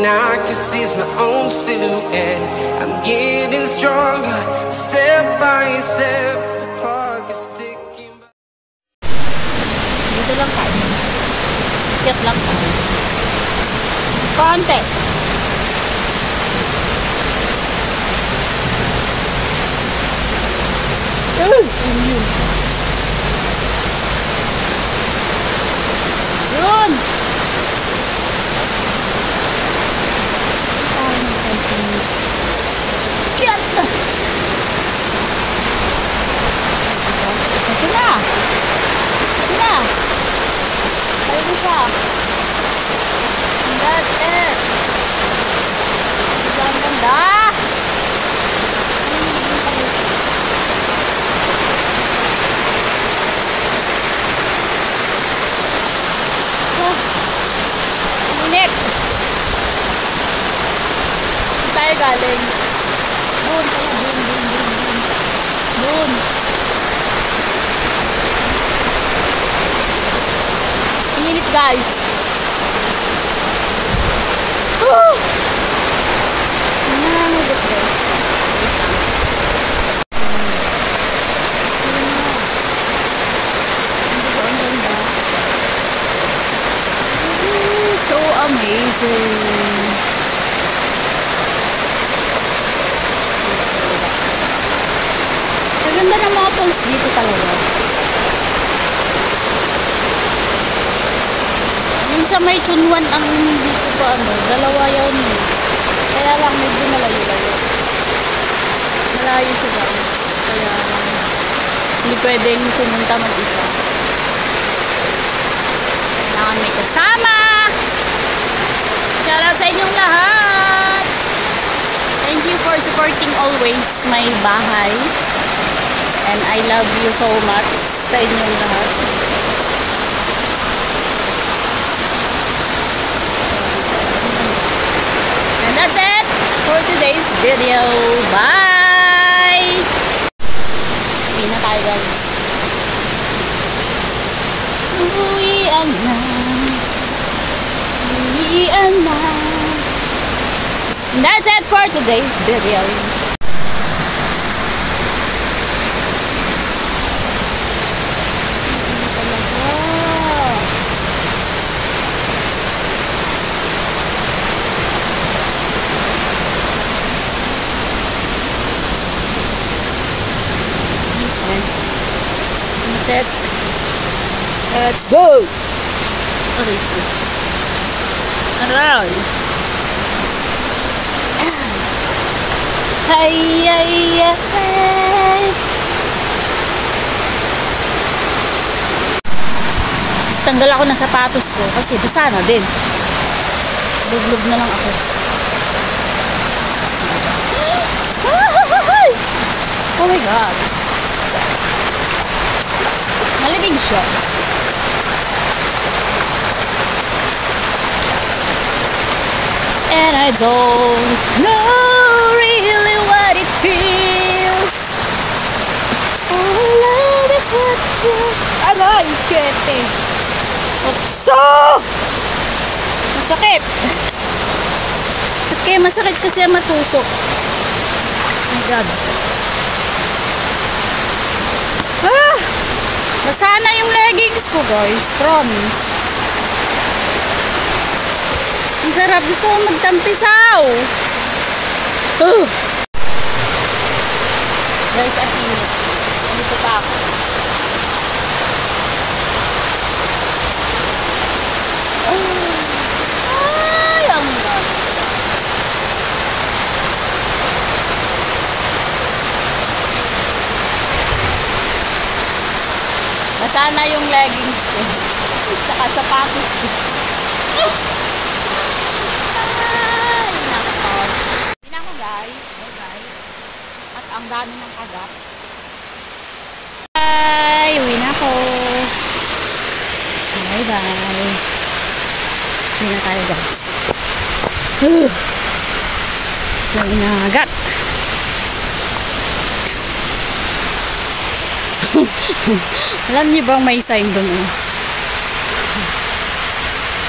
and I can see my own silhouette. I'm getting stronger, step by step. The clock is ticking. Dito lang tayo. Sikat lang tayo. Konti. Yun. Galing doon init guys. So amazing. Ganda ng mga falls dito talaga. Yung sa may Chunwan ang dito pa dalawa yun. Kaya lang medyo malayo-layo. Malayo siya. Kaya hindi pwedeng pumunta mag-isa. Kailangan may kasama. Shout out sa inyong lahat. Thank you for supporting always my bahay. And I love you so much sa inyong lahat. And that's it for today's video. Bye! Uwi na tayo guys. Uwian na. Uwian na. And that's it for today's video. Set. Let's go. Around. Hey, hey, hey. Tanggal ako ng sapatos ko kasi basa na din. Lublog na lang ako. Oh my god. Malamig siya. And I don't know really what it feels. All love is what feels. Aray, shit eh. Otso! Masakit. Okay, masakit kasi matusok. Oh my god. Basa na yung leggings ko guys, promise. Ang sarap dito magtampisaw. Guys, at init. Dito pa ako. Ay, ang ganda. Basa na yung leggings ko. Saka sapatos ko. Ay, nako. Hindi na ako guys. At ang dami ng kagat. Bye! Uwi na ako. Bye bye. Uwi na tayo guys. Dami na kagat. Alam niyo bang may sign doon?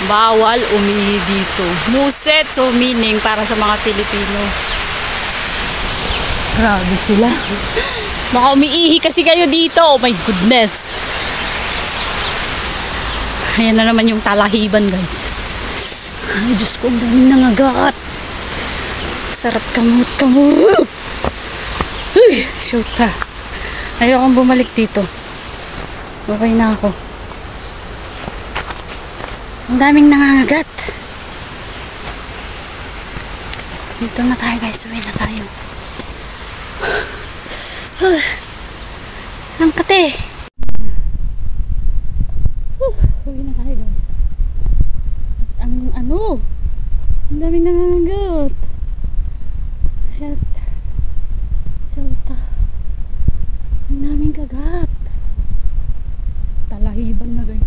Bawal umihi dito. Muset, so meaning para sa mga Pilipino. Grabe sila. Baka umiihi kasi kayo dito. Oh my goodness. Ayan na naman yung talahiban, guys. Ay, Diyos ko, ang daming nangagat. Sarap kamot-kamot. Uy, shoot ha. Ayokong bumalik dito. Okay na ako. Ang daming nangangagat. Dito na tayo, guys. Uwi na tayo. Ang kate. Uwi na tayo, guys. Ang daming nangangagat. Shit. Ang daming kagat. Talahiban na, guys.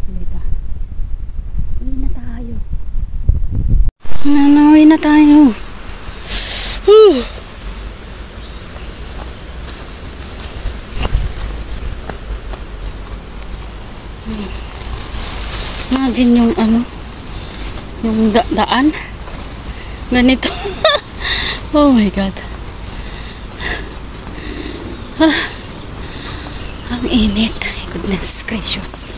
Diba? Uwi na tayo. Uwi na tayo. Imagine yung yung daan. Ganito. Oh my God. Ang init. Goodness gracious.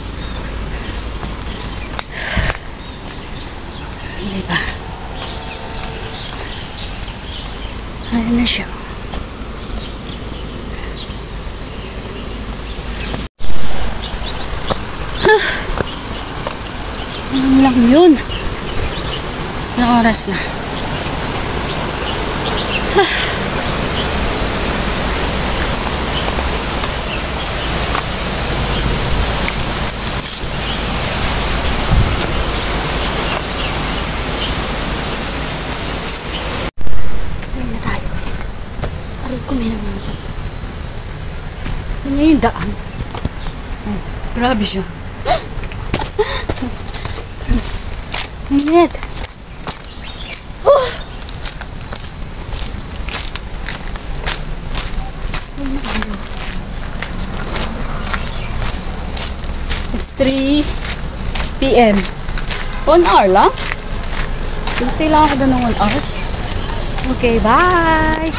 Diba? Ayan na siya. Ano lang yun? Anong oras na? Ano yung daan? Oh, grabe siya. Init. It's 3 PM. 1 hour lang? Stay lang ako doon ng 1 hour. Okay, bye!